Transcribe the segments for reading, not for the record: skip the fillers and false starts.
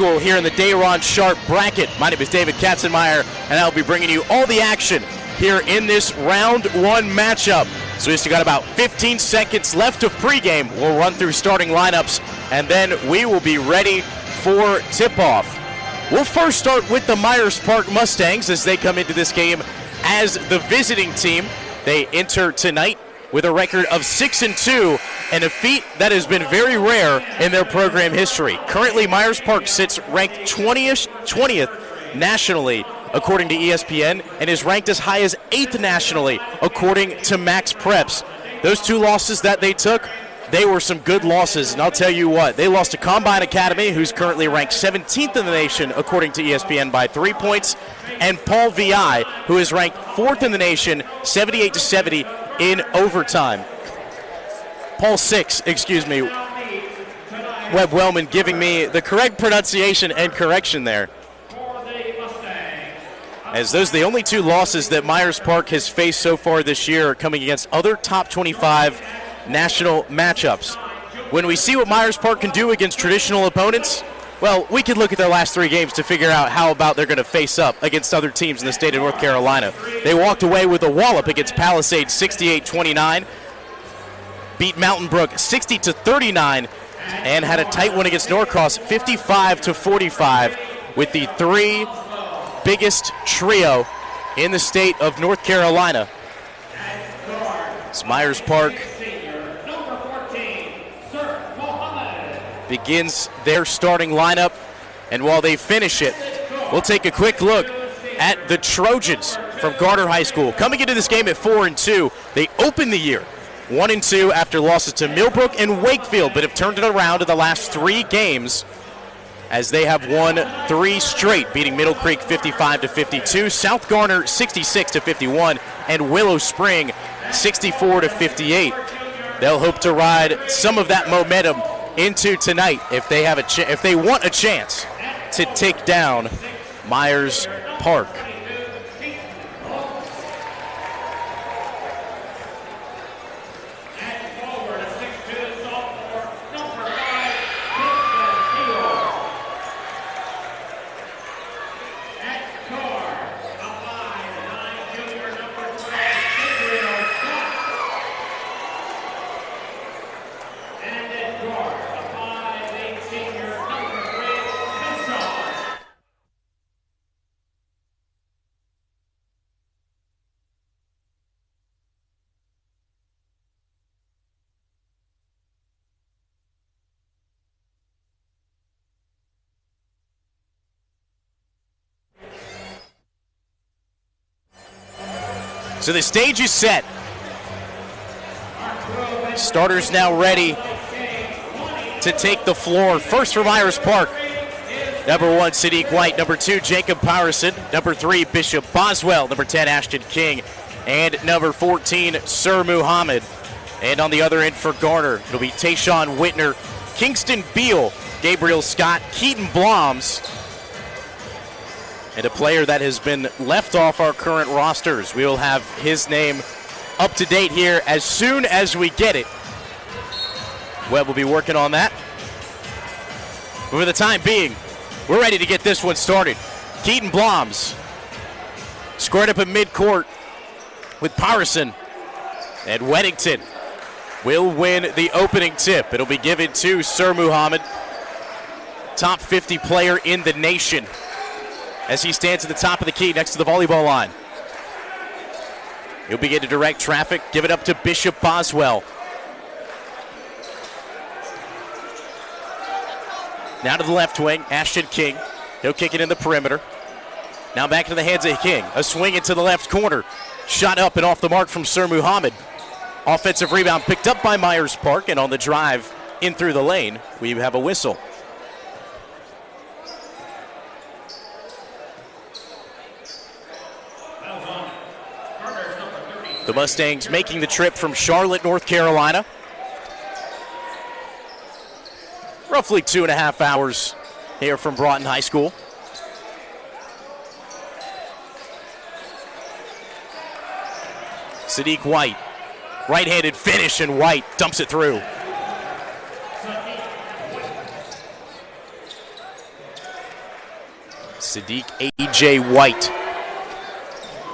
Here in the Dayron Sharp bracket. My name is David Katzenmeyer, and I'll be bringing you all the action here in this round one matchup. So we still got about 15 seconds left of pregame. We'll run through starting lineups, and then we will be ready for tip-off. We'll first start with the Myers Park Mustangs as they come into this game as the visiting team. They enter tonight with a record of 6-2 and a feat that has been very rare in their program history. Currently, Myers Park sits ranked 20th nationally according to ESPN and is ranked as high as 8th nationally according to Max Preps. Those two losses that they took, they were some good losses, and I'll tell you what, they lost to Combine Academy, who's currently ranked 17th in the nation according to ESPN by 3 points, and Paul VI, who is ranked 4th in the nation, 78-70 in overtime. Paul 6, excuse me. Webb Wellman giving me the correct pronunciation and correction there. As those are the only two losses that Myers Park has faced so far this year, coming against other top 25 national matchups. When we see what Myers Park can do against traditional opponents, well, we can look at their last 3 games to figure out how about they're going to face up against other teams in the state of North Carolina. They walked away with a wallop against Palisade 68-29, beat Mountain Brook 60-39, and had a tight one against Norcross 55-45 with the 3 biggest trio in the state of North Carolina. It's Myers Park begins their starting lineup, and while they finish it, we'll take a quick look at the Trojans from Garner High School. Coming into this game at 4-2, they opened the year 1-2 after losses to Millbrook and Wakefield, but have turned it around in the last 3 games as they have won 3 straight, beating Middle Creek 55-52, South Garner 66-51, and Willow Spring 64-58. They'll hope to ride some of that momentum into tonight if they have if they want a chance to take down Myers Park. So the stage is set. Starters now ready to take the floor. First for Myers Park, number 1, Sadiq White. Number 2, Jacob Powerson. Number 3, Bishop Boswell. Number 10, Ashton King. And number 14, Sir Muhammad. And on the other end for Garner, it'll be Tayshawn Whitner, Kingston Beal, Gabriel Scott, Keaton Bloms, and a player that has been left off our current rosters. We will have his name up to date here as soon as we get it. Webb will be working on that. But for the time being, we're ready to get this one started. Keaton Bloms squared up in midcourt with Parson, and Weddington will win the opening tip. It'll be given to Sir Muhammad, top 50 player in the nation, as he stands at the top of the key next to the volleyball line. He'll begin to direct traffic, give it up to Bishop Boswell. Now to the left wing, Ashton King. He'll kick it in the perimeter. Now back to the hands of King. A swing into the left corner. Shot up and off the mark from Sir Muhammad. Offensive rebound picked up by Myers Park, and on the drive in through the lane, we have a whistle. The Mustangs making the trip from Charlotte, North Carolina. Roughly 2.5 hours here from Broughton High School. Sadiq White, right-handed finish, and White dumps it through. Sadiq A.J. White.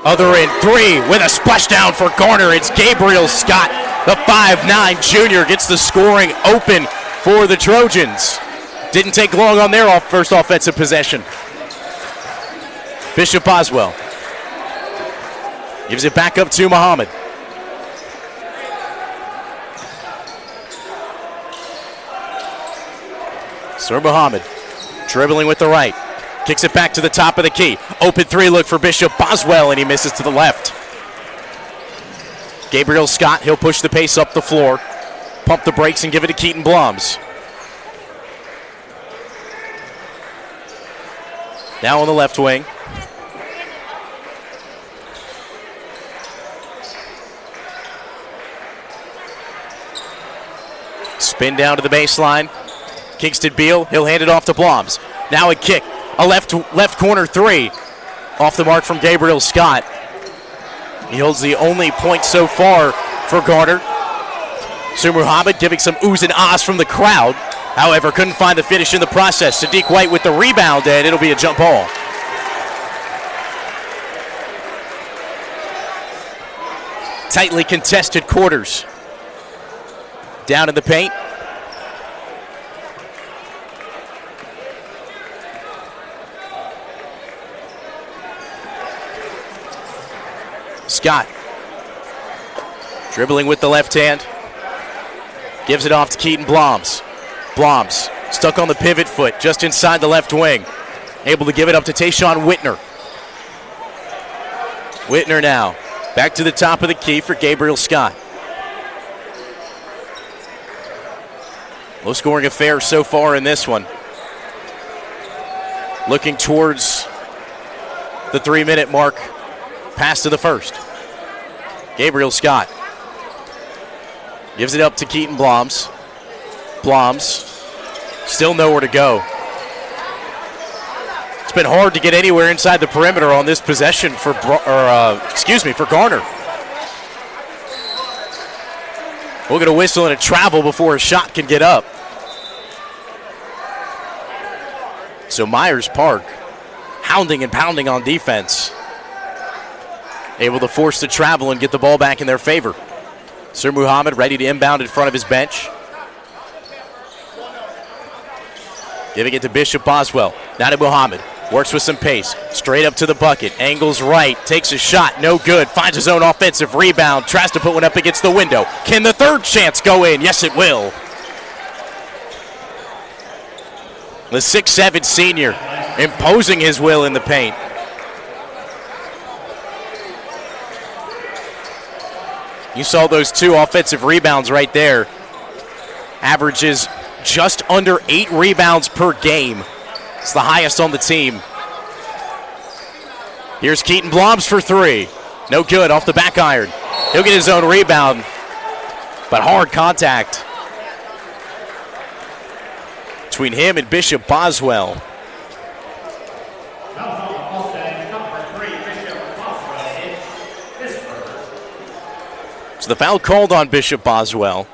Other end three with a splashdown for Garner. It's Gabriel Scott, the 5'9" junior, gets the scoring open for the Trojans. Didn't take long on their first offensive possession. Bishop Boswell gives it back up to Muhammad. Sir Muhammad dribbling with the right. Kicks it back to the top of the key. Open three look for Bishop Boswell, and he misses to the left. Gabriel Scott, he'll push the pace up the floor, pump the brakes, and give it to Keaton Blums. Now on the left wing. Spin down to the baseline. Kingston Beal, he'll hand it off to Blums. Now a kick. A left corner three off the mark from Gabriel Scott. He holds the only point so far for Garner. Sir Muhammad giving some oohs and ahs from the crowd. However, couldn't find the finish in the process. Sadiq White with the rebound, and it'll be a jump ball. Tightly contested quarters. Down in the paint. Scott dribbling with the left hand. Gives it off to Keaton Blums. Blums stuck on the pivot foot just inside the left wing. Able to give it up to Tayshawn Whitner. Whitner now back to the top of the key for Gabriel Scott. Low scoring affair so far in this one. Looking towards the 3-minute mark. Pass to the first. Gabriel Scott gives it up to Keaton Blums. Blums still nowhere to go. It's been hard to get anywhere inside the perimeter on this possession for Garner. We'll get a whistle and a travel before a shot can get up. So Myers Park hounding and pounding on defense. Able to force the travel and get the ball back in their favor. Sir Muhammad ready to inbound in front of his bench. Giving it to Bishop Boswell. Now to Muhammad. Works with some pace. Straight up to the bucket. Angles right. Takes a shot. No good. Finds his own offensive rebound. Tries to put one up against the window. Can the third chance go in? Yes, it will. The 6'7" senior imposing his will in the paint. You saw those two offensive rebounds right there. Averages just under 8 rebounds per game. It's the highest on the team. Here's Keaton Blums for three. No good, off the back iron. He'll get his own rebound, but hard contact between him and Bishop Boswell. So the foul called on Bishop Boswell.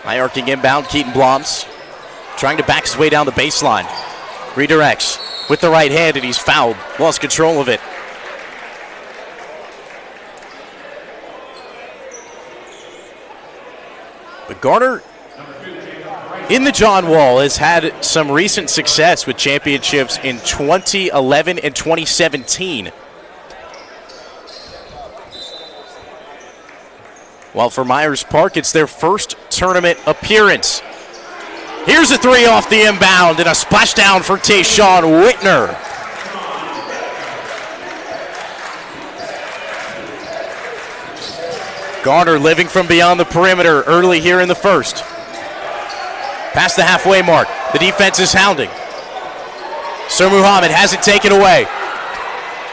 High arcing inbound, Keaton Blums trying to back his way down the baseline. Redirects with the right hand, and he's fouled. Lost control of it. But Garner in the John Wall has had some recent success with championships in 2011 and 2017. While for Myers Park, it's their first tournament appearance. Here's a three off the inbound and a splashdown for Tayshawn Whitner. Garner living from beyond the perimeter early here in the first. Past the halfway mark, the defense is hounding. Sir Muhammad has it taken away.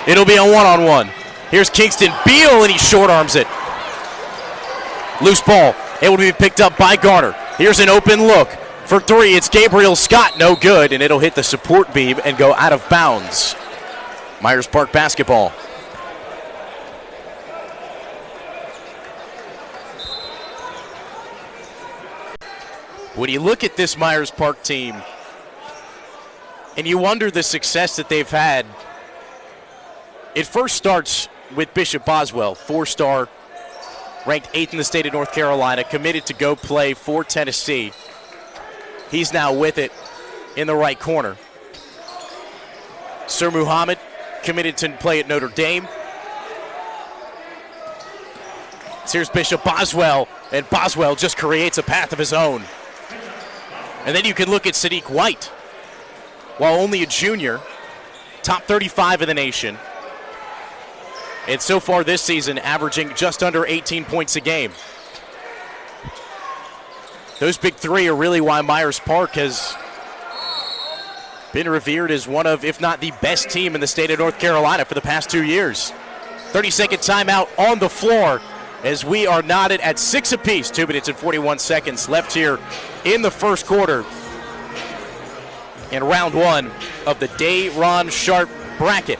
It'll be a one-on-one. Here's Kingston Beal, and he short arms it. Loose ball, able to be picked up by Garner. Here's an open look for three. It's Gabriel Scott, no good, and it'll hit the support beam and go out of bounds. Myers Park basketball. When you look at this Myers Park team and you wonder the success that they've had, it first starts with Bishop Boswell, 4-star, ranked 8th in the state of North Carolina, committed to go play for Tennessee. He's now with it in the right corner. Sir Muhammad committed to play at Notre Dame. So here's Bishop Boswell, and Boswell just creates a path of his own. And then you can look at Sadiq White. While only a junior, top 35 in the nation. And so far this season, averaging just under 18 points a game. Those big three are really why Myers Park has been revered as one of, if not the best team in the state of North Carolina for the past 2 years. 30-second timeout on the floor as we are knotted at 6 apiece. 2 minutes and 41 seconds left here in the first quarter in round one of the Day-Ron Sharp bracket.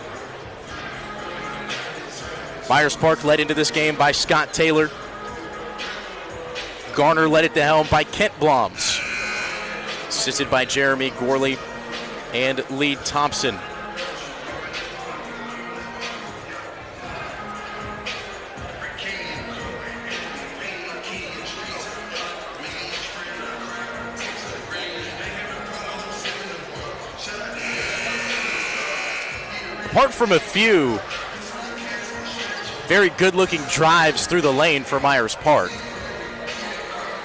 Myers Park led into this game by Scott Taylor. Garner led at the helm by Kent Bloms, assisted by Jeremy Gorley and Lee Thompson. Apart from a few very good-looking drives through the lane for Myers Park,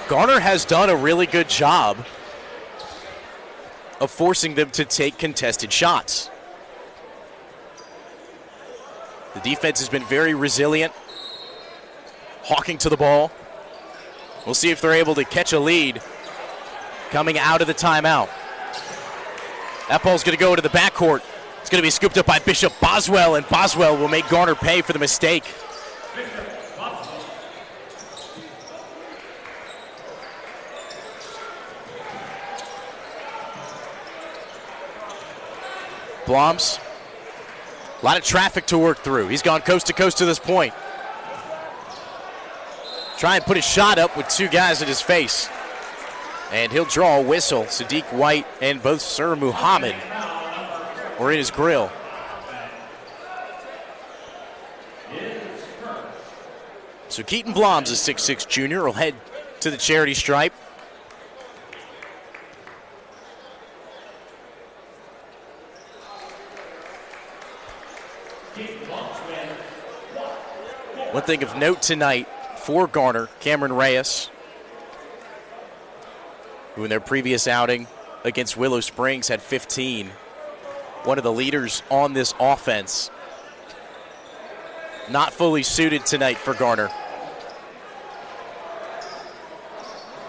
Garner has done a really good job of forcing them to take contested shots. The defense has been very resilient, hawking to the ball. We'll see if they're able to catch a lead coming out of the timeout. That ball's going to go into the backcourt. It's going to be scooped up by Bishop Boswell, and Boswell will make Garner pay for the mistake. Bloms, a lot of traffic to work through. He's gone coast to coast to this point. Try and put his shot up with two guys in his face. And he'll draw a whistle. Sadiq White and both Sir Muhammad were in his grill. So Keaton Bloms, a 6'6 junior, will head to the charity stripe. One thing of note tonight for Garner, Cameron Reyes, who in their previous outing against Willow Springs had 15. One of the leaders on this offense. Not fully suited tonight for Garner.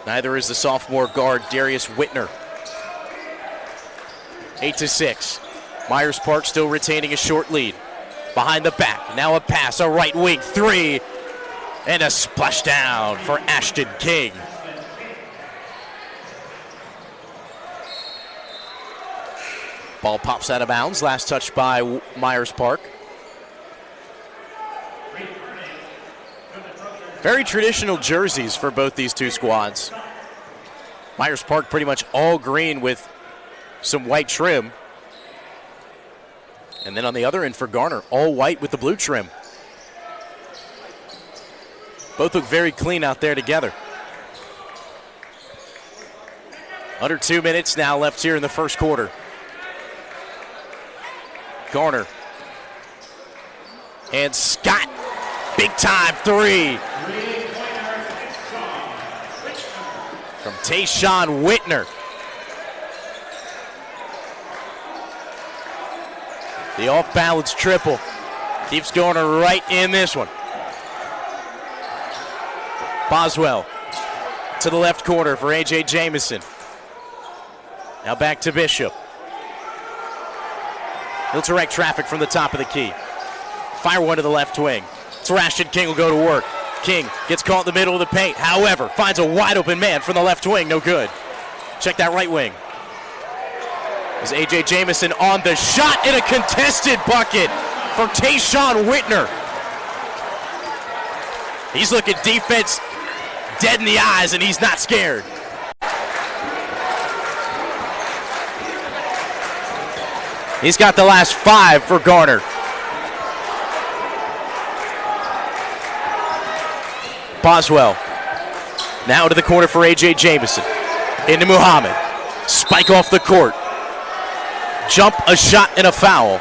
Neither is the sophomore guard, Darius Whitner. 8-6. Myers Park still retaining a short lead. Behind the back, now a pass, a right wing three, and a splashdown for Ashton King. Ball pops out of bounds, last touch by Myers Park. Very traditional jerseys for both these two squads. Myers Park pretty much all green with some white trim. And then on the other end for Garner, all white with the blue trim. Both look very clean out there together. Under 2 minutes now left here in the first quarter. Garner. And Scott, big time three. From Tayshawn Whitner. The off-balance triple keeps Garner right in this one. Boswell to the left corner for A.J. Jamison. Now back to Bishop. He'll direct traffic from the top of the key. Fire one to the left wing. So Ashton King will go to work. King gets caught in the middle of the paint. However, finds a wide open man from the left wing. No good. Check that right wing. Is A.J. Jamison on the shot in a contested bucket from Tayshawn Whitner. He's looking defense dead in the eyes, and he's not scared. He's got the last 5 for Garner. Boswell now to the corner for A.J. Jamison. Into Muhammad. Spike off the court. Jump, a shot, and a foul.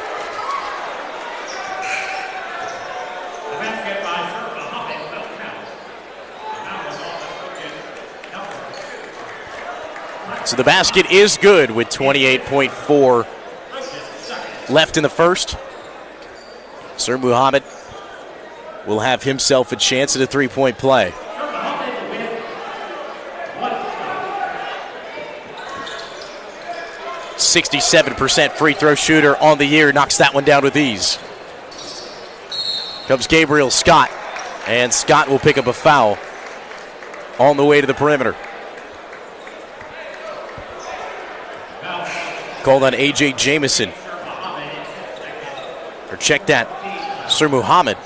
So the basket is good with 28.4 left in the first. Sir Muhammad will have himself a chance at a three-point play. .67% free throw shooter on the year, knocks that one down with ease. Comes Gabriel Scott, and Scott will pick up a foul on the way to the perimeter. Called on A.J. Jamison. Or check that, Sir Muhammad.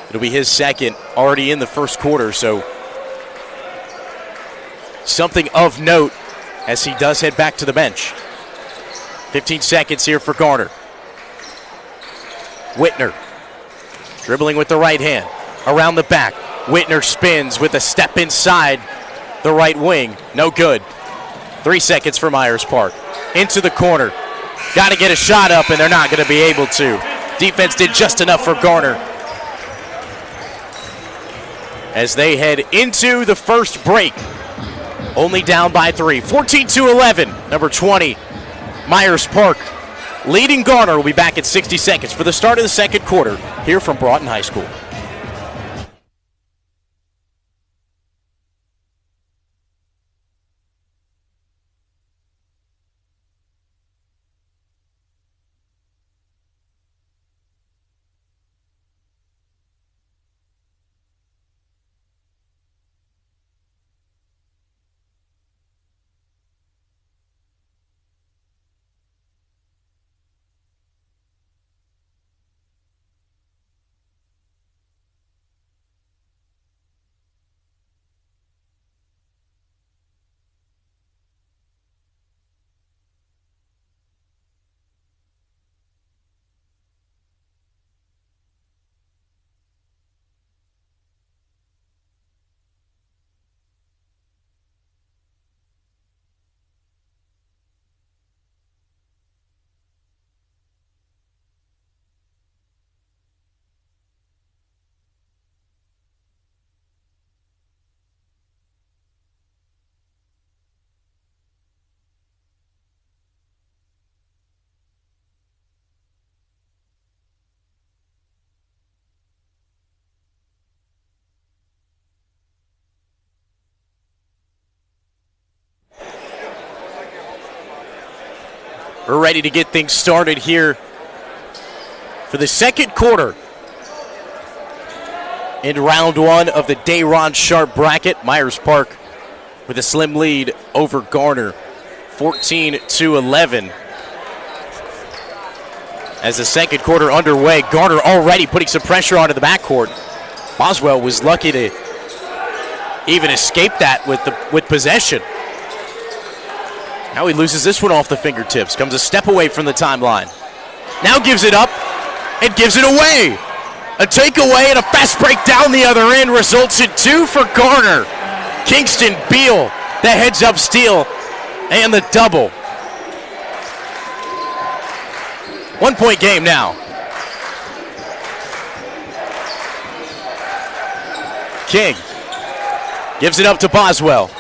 It'll be his second, already in the first quarter, so something of note as he does head back to the bench. 15 seconds here for Garner. Whitner dribbling with the right hand, around the back. Whitner spins with a step inside the right wing, no good. 3 seconds for Myers Park. Into the corner, got to get a shot up, and they're not going to be able to. Defense did just enough for Garner as they head into the first break. Only down by 3, 14-11. Number 20, Myers Park leading Garner. Will be back in 60 seconds for the start of the second quarter here from Broughton High School. We're ready to get things started here for the second quarter in round 1 of the Dayron Sharp bracket. Myers Park with a slim lead over Garner, 14-11. As the second quarter underway, Garner already putting some pressure onto the backcourt. Boswell was lucky to even escape that with possession. Now he loses this one off the fingertips. Comes a step away from the timeline. Now gives it up and gives it away. A takeaway and a fast break down the other end results in 2 for Garner. Kingston Beal, the heads-up steal and the double. 1-point game now. King gives it up to Boswell.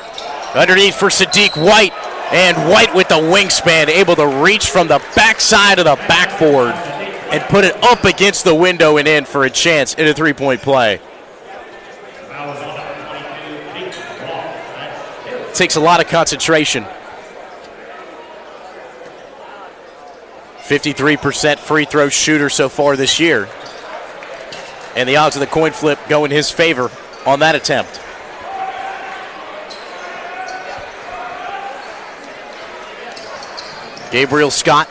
Underneath for Sadiq White. And White with the wingspan, able to reach from the backside of the backboard and put it up against the window and in for a chance in a three-point play. Takes a lot of concentration. 53% free throw shooter so far this year. And the odds of the coin flip go in his favor on that attempt. Gabriel Scott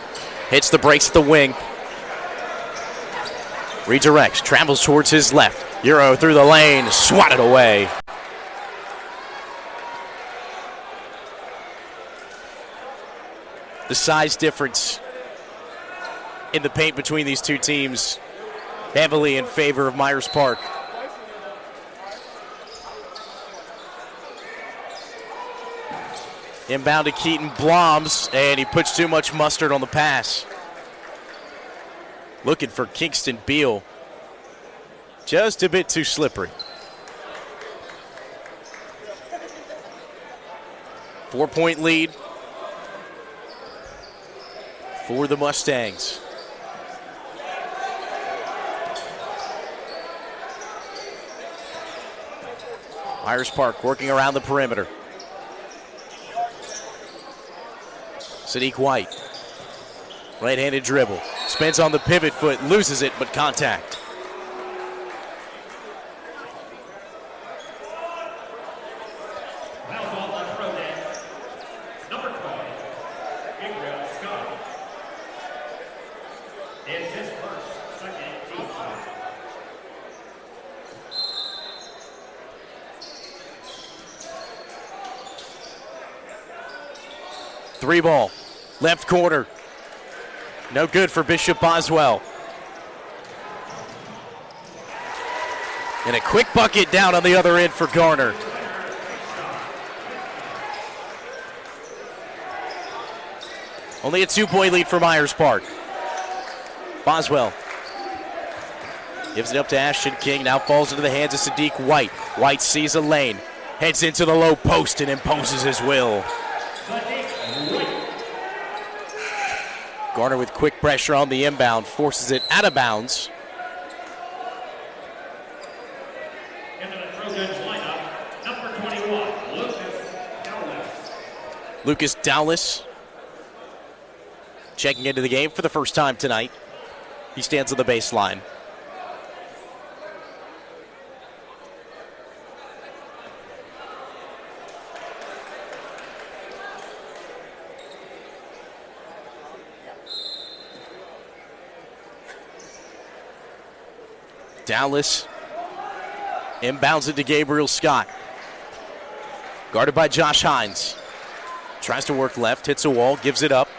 hits the brakes at the wing. Redirects, travels towards his left. Euro through the lane, swatted away. the size difference in the paint between these two teams heavily in favor of Myers Park. Inbound to Keaton Bloms, and he puts too much mustard on the pass. Looking for Kingston Beal. Just a bit too slippery. 4-point lead for the Mustangs. Myers Park working around the perimeter. Sadiq White, right-handed dribble. Spins on the pivot foot, loses it, but contact. Three ball, left corner. No good for Bishop Boswell. And a quick bucket down on the other end for Garner. Only a 2-point lead for Myers Park. Boswell gives it up to Ashton King, now falls into the hands of Sadiq White. White sees a lane, heads into the low post and imposes his will. Garner with quick pressure on the inbound, forces it out of bounds. Into the Trojans lineup, number 21, Lucas Dowlis checking into the game for the first time tonight. He stands on the baseline. Dallas inbounds it to Gabriel Scott. Guarded by Josh Hines. Tries to work left, hits a wall, gives it up.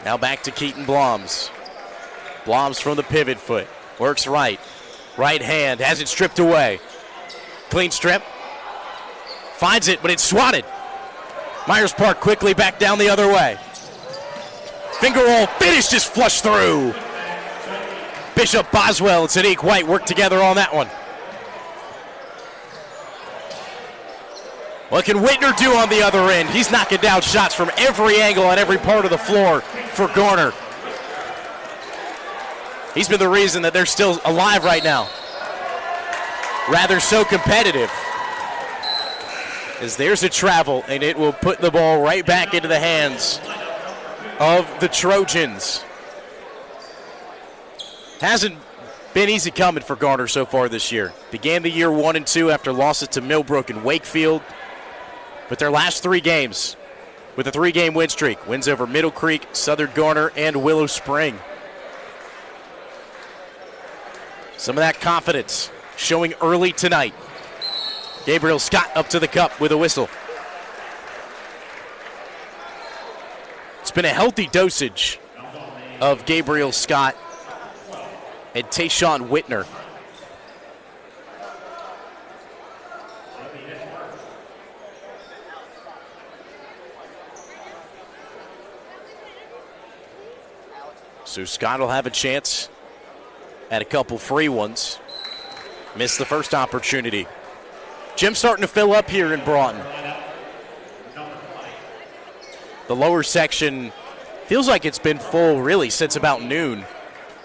Now back to Keaton Bloms. Bloms from the pivot foot. Works right. Right hand, has it stripped away. Clean strip. Finds it, but it's swatted. Myers Park quickly back down the other way. Finger roll, finish, just flush through. Bishop Boswell and Sadiq White work together on that one. What can Whitner do on the other end? He's knocking down shots from every angle on every part of the floor for Garner. He's been the reason that they're still alive right now. Rather so competitive. As there's a travel, and it will put the ball right back into the hands of the Trojans. Hasn't been easy coming for Garner so far this year. Began the year 1-2 after losses to Millbrook and Wakefield. But their last 3 games with a 3-game win streak. Wins over Middle Creek, Southern Garner, and Willow Spring. Some of that confidence showing early tonight. Gabriel Scott up to the cup with a whistle. It's been a healthy dosage of Gabriel Scott and Tayshawn Whitner. So Scott will have a chance at a couple free ones. Missed the first opportunity. Gym's starting to fill up here in Broughton. The lower section feels like it's been full really since about noon.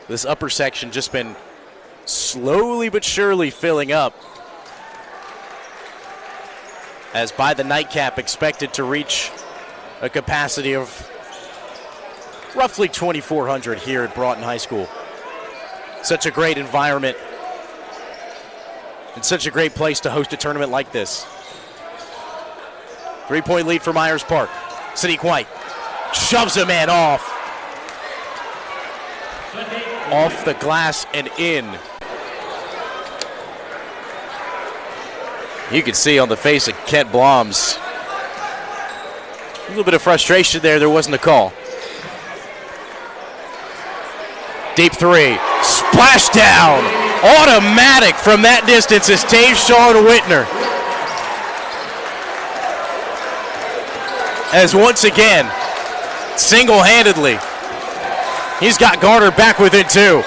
This upper section just been slowly but surely filling up. As by the nightcap expected to reach a capacity of roughly 2,400 here at Broughton High School. Such a great environment and such a great place to host a tournament like this. 3-point lead for Myers Park. Sadiq White shoves a man off the glass and in. You can see on the face of Kent Bloms a little bit of frustration there. There wasn't a call. Deep three. Splash down. Automatic from that distance is Tayshawn Whitner. As once again, single-handedly, he's got Garner back within 2.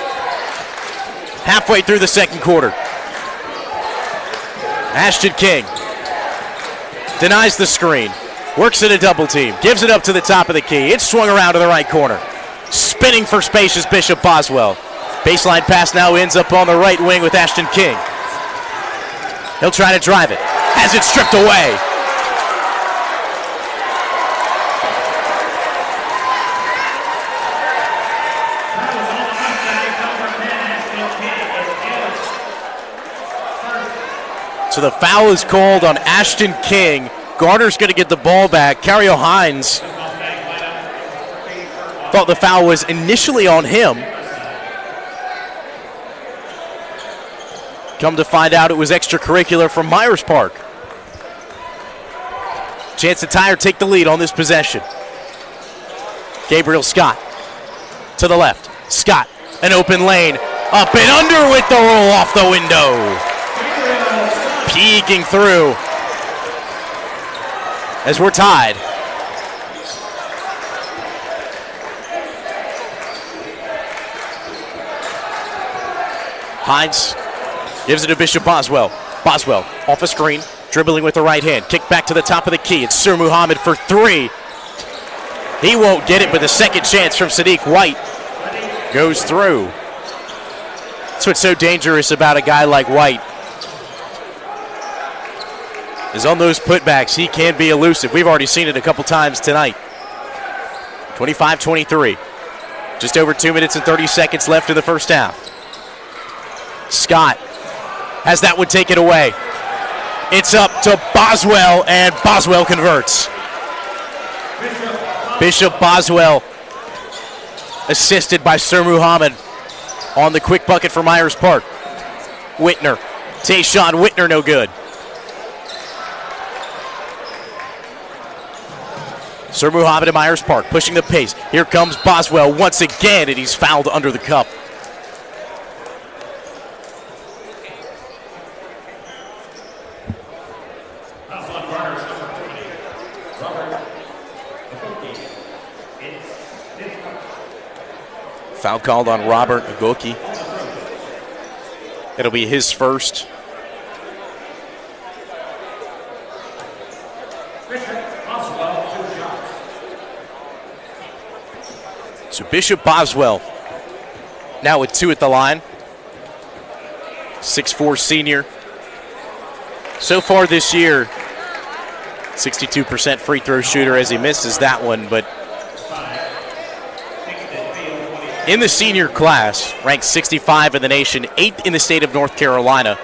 Halfway through the second quarter. Ashton King denies the screen. Works in a double team. Gives it up to the top of the key. It's swung around to the right corner. Spinning for space is Bishop Boswell. Baseline pass now ends up on the right wing with Ashton King. He'll try to drive it. Has it stripped away. So the foul is called on Ashton King. Garner's going to get the ball back. Cario Hines thought the foul was initially on him. Come to find out it was extracurricular from Myers Park. Chance to tie or take the lead on this possession. Gabriel Scott to the left. Scott, an open lane. Up and under with the roll off the window. Peeking through as we're tied. Hines gives it to Bishop Boswell. Boswell off a screen, dribbling with the right hand. Kick back to the top of the key. It's Sir Muhammad for 3. He won't get it, but the second chance from Sadiq White goes through. That's what's so dangerous about a guy like White. Is on those putbacks, he can be elusive. We've already seen it a couple times tonight. 25-23. Just over 2 minutes and 30 seconds left in the first half. Scott has that one taken away. It's up to Boswell, and Boswell converts. Bishop Boswell, assisted by Sir Muhammad on the quick bucket for Myers Park. Whitner. Tayshawn Whitner, no good. Sir Muhammad and Myers Park pushing the pace. Here comes Boswell once again, and he's fouled under the cup. Foul called on Robert Agoki. It'll be his first. So Bishop Boswell now with 2 at the line. 6'4" senior. So far this year, 62% free throw shooter as he misses that one, but in the senior class, ranked 65 in the nation, 8th in the state of North Carolina.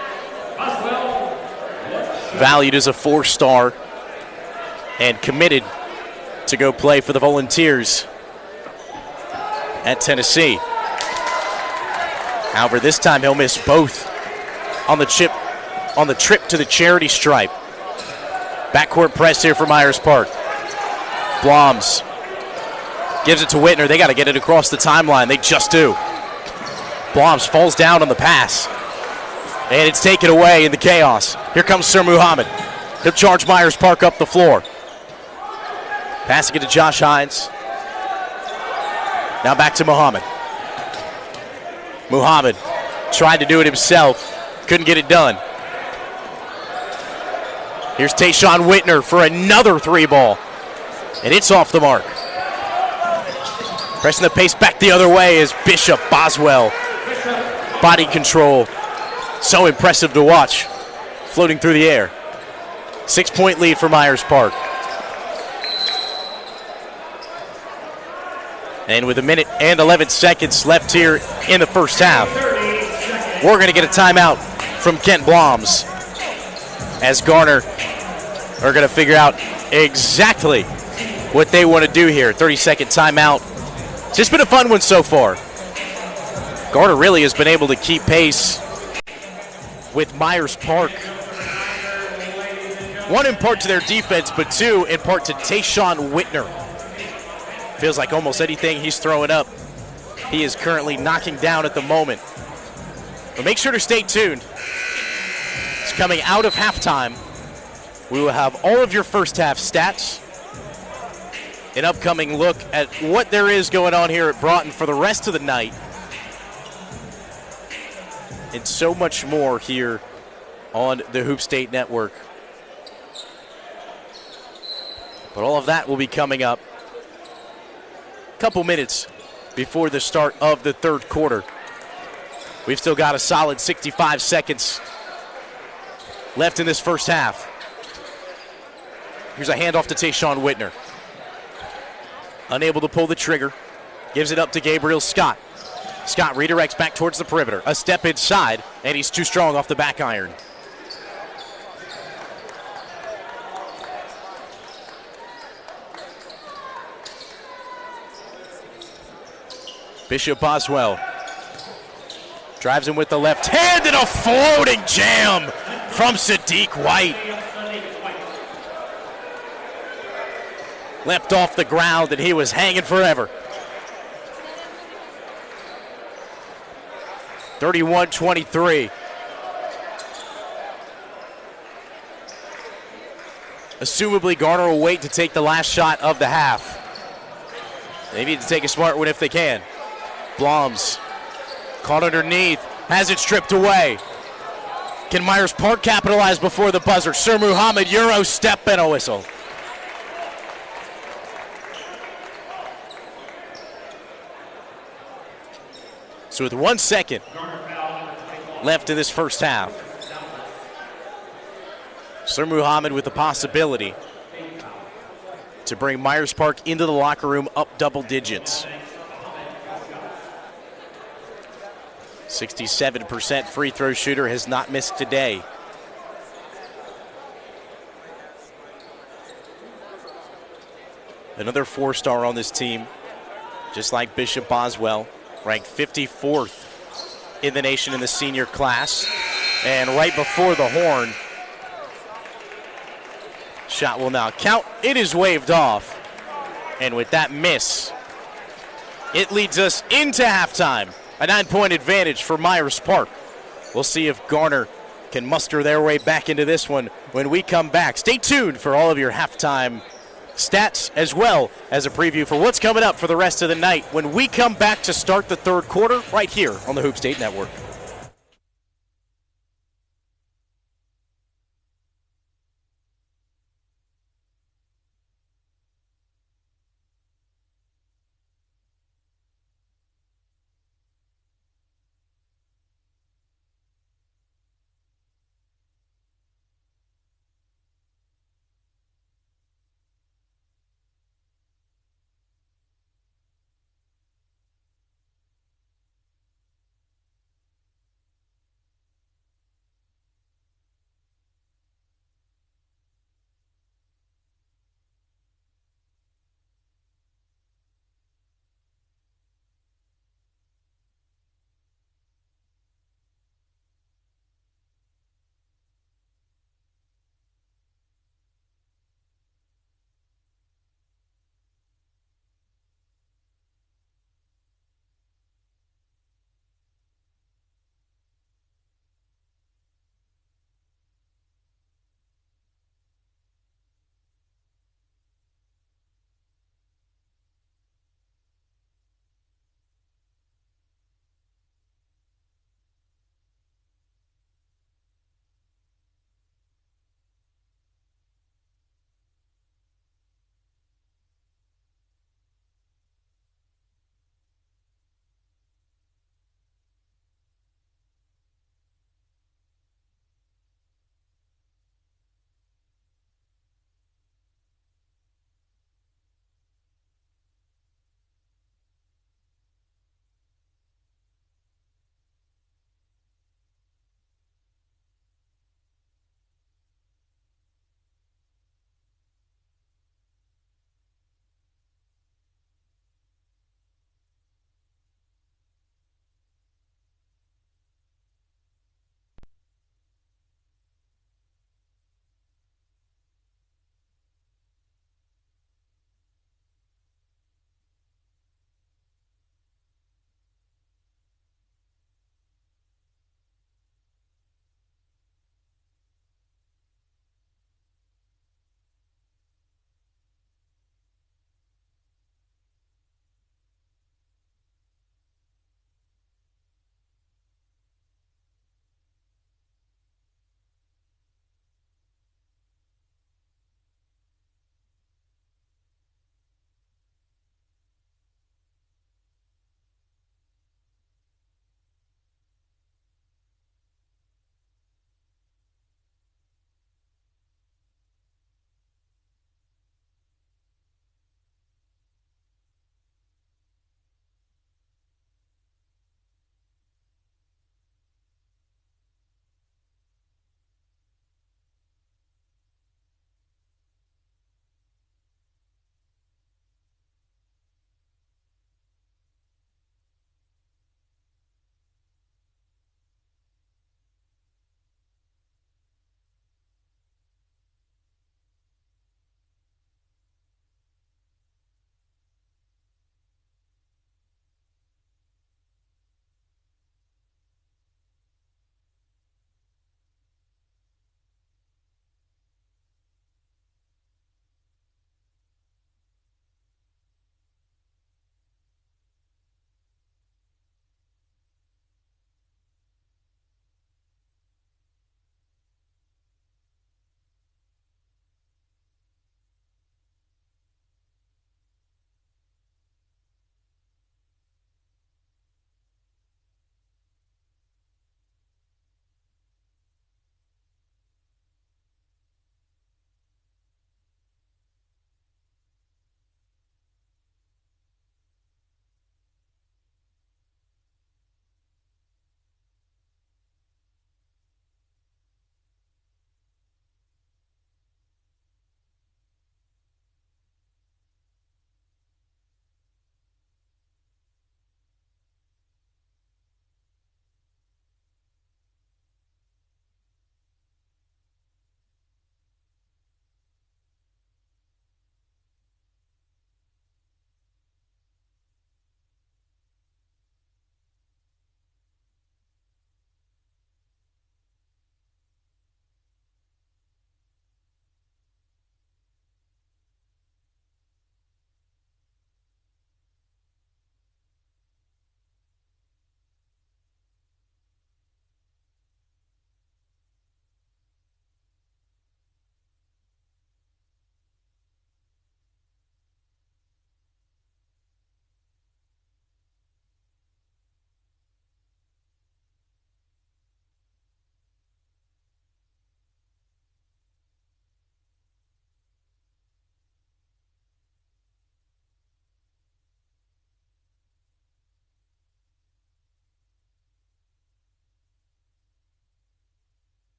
Valued as a 4-star and committed to go play for the Volunteers at Tennessee. However, this time he'll miss both on the trip to the charity stripe. Backcourt press here for Myers Park. Bloms gives it to Whitner. They got to get it across the timeline. They just do. Bloms falls down on the pass. And it's taken away in the chaos. Here comes Sir Muhammad. He'll charge Myers Park up the floor. Passing it to Josh Hines. Now back to Muhammad. Muhammad tried to do it himself. Couldn't get it done. Here's Tayshawn Whitner for another 3-ball. And it's off the mark. Pressing the pace back the other way is Bishop Boswell. Body control. So impressive to watch. Floating through the air. 6-point lead for Myers Park. And with 1 minute and 11 seconds left here in the first half, we're going to get a timeout from Kent Bloms as Garner are going to figure out exactly what they want to do here. 30-second timeout. It's just been a fun one so far. Garner really has been able to keep pace with Myers Park One, in part to their defense, but two, in part to Tayshawn Whitner. Feels like almost anything he's throwing up, he is currently knocking down at the moment. But make sure to stay tuned. It's coming out of halftime. We will have all of your first half stats, an upcoming look at what there is going on here at Broughton for the rest of the night, and so much more here on the Hoop State Network. But all of that will be coming up a couple minutes before the start of the third quarter. We've still got a solid 65 seconds left in this first half. Here's a handoff to Tayshawn Whitner. Unable to pull the trigger. Gives it up to Gabriel Scott. Scott redirects back towards the perimeter. A step inside, and he's too strong off the back iron. Bishop Boswell drives him with the left hand, and a floating jam from Sadiq White. Leapt off the ground, and he was hanging forever. 31-23. Assumably, Garner will wait to take the last shot of the half. They need to take a smart one if they can. Bloms caught underneath, has it stripped away. Can Myers Park capitalize before the buzzer? Sir Muhammad, Euro step and a whistle. So with 1 second left in this first half, Sir Muhammad with the possibility to bring Myers Park into the locker room up double digits. 67% free throw shooter, has not missed today. Another four-star on this team, just like Bishop Boswell, ranked 54th in the nation in the senior class. And right before the horn, shot will now count. It is waved off. And with that miss, it leads us into halftime. A 9-point advantage for Myers Park. We'll see if Garner can muster their way back into this one when we come back. Stay tuned for all of your halftime stats, as well as a preview for what's coming up for the rest of the night when we come back to start the third quarter right here on the Hoop State Network.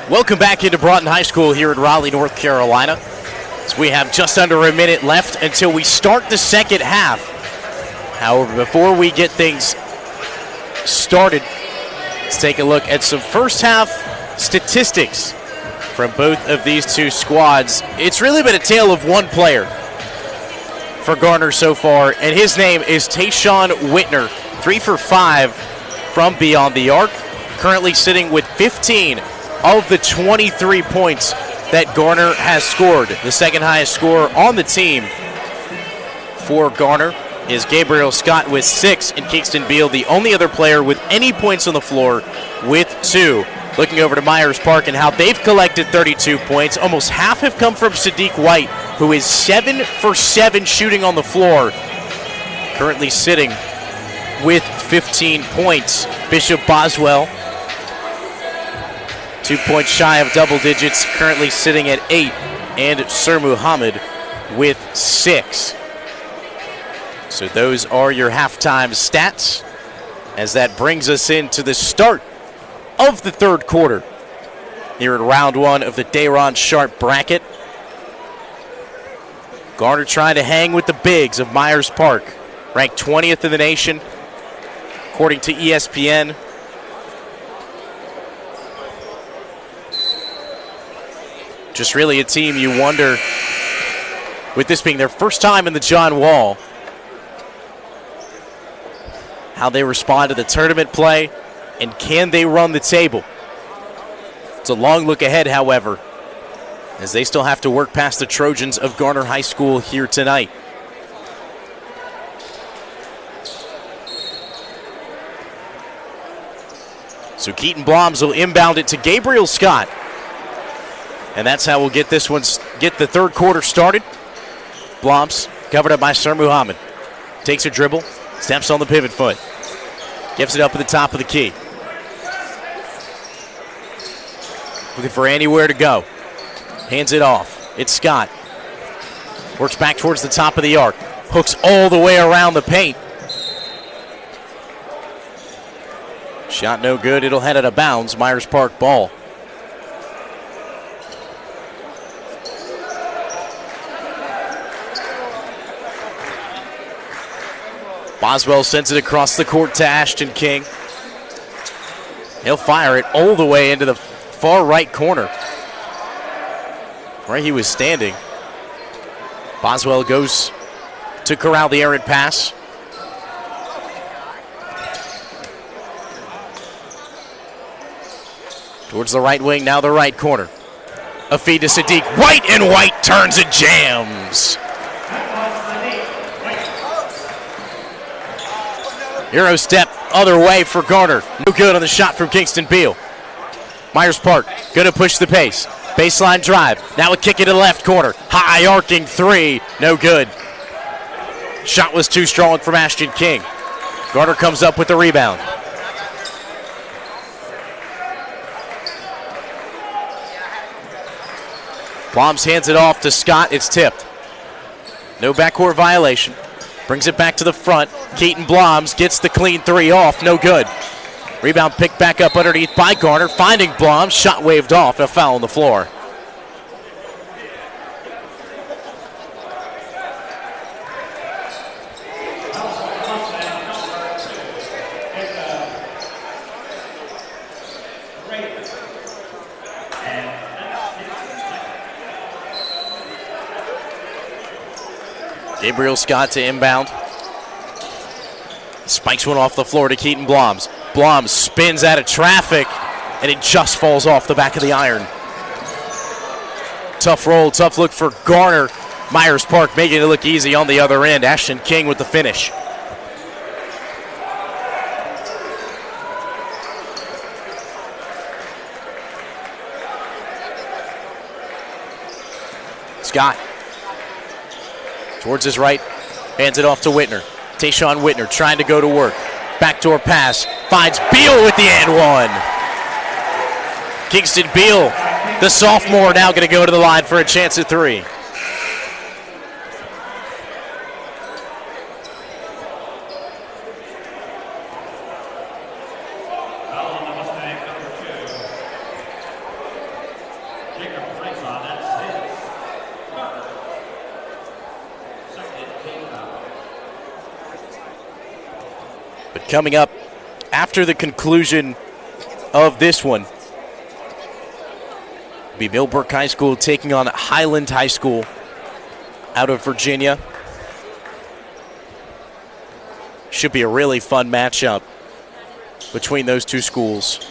Welcome back into Broughton High School here in Raleigh, North Carolina. So we have just under a minute left until we start the second half. However, before we get things started, let's take a look at some first half statistics from both of these two squads. It's really been a tale of one player for Garner so far, and his name is Tayshawn Whitner, 3 for 5 from beyond the arc, currently sitting with 15 of the 23 points that Garner has scored. The second highest scorer on the team for Garner is Gabriel Scott with 6, and Kingston Beal, the only other player with any points on the floor, with 2. Looking over to Myers Park and how they've collected 32 points. Almost half have come from Sadiq White, who is 7 for 7 shooting on the floor, currently sitting with 15 points. Bishop Boswell, 2 points shy of double digits, currently sitting at 8, and Sir Muhammad with 6. So those are your halftime stats, as that brings us into the start of the third quarter here in round 1 of the Dayron Sharp bracket. Garner trying to hang with the bigs of Myers Park, ranked 20th in the nation according to ESPN. Just really a team you wonder, with this being their first time in the John Wall, how they respond to the tournament play, and can they run the table? It's a long look ahead, however, as they still have to work past the Trojans of Garner High School here tonight. So Keaton Bloms will inbound it to Gabriel Scott. And that's how we'll get the third quarter started. Bloms covered up by Sir Muhammad. Takes a dribble, steps on the pivot foot. Gives it up at the top of the key. Looking for anywhere to go. Hands it off. It's Scott. Works back towards the top of the arc. Hooks all the way around the paint. Shot no good. It'll head out of bounds. Myers Park ball. Boswell sends it across the court to Ashton King. He'll fire it all the way into the far right corner, where he was standing. Boswell goes to corral the errant pass. Towards the right wing, now the right corner. A feed to Sadiq White, and White turns and jams. Euro step other way for Garner. No good on the shot from Kingston Beal. Myers Park gonna push the pace. Baseline drive. Now a kick into the left corner. High arcing 3. No good. Shot was too strong from Ashton King. Garner comes up with the rebound. Bloms hands it off to Scott. It's tipped. No backcourt violation. Brings it back to the front. Keaton Bloms gets the clean 3 off. No good. Rebound picked back up underneath by Garner. Finding Bloms. Shot waved off. A foul on the floor. Gabriel Scott to inbound. Spikes one off the floor to Keaton Bloms. Bloms spins out of traffic, and it just falls off the back of the iron. Tough roll, tough look for Garner. Myers Park making it look easy on the other end. Ashton King with the finish. Scott towards his right, hands it off to Whitner. Tayshawn Whitner trying to go to work. Backdoor pass, finds Beal with the and one. Kingston Beal, the sophomore, now going to go to the line for a chance at 3. Coming up after the conclusion of this one, be Millbrook High School taking on Highland High School out of Virginia. Should be a really fun matchup between those two schools,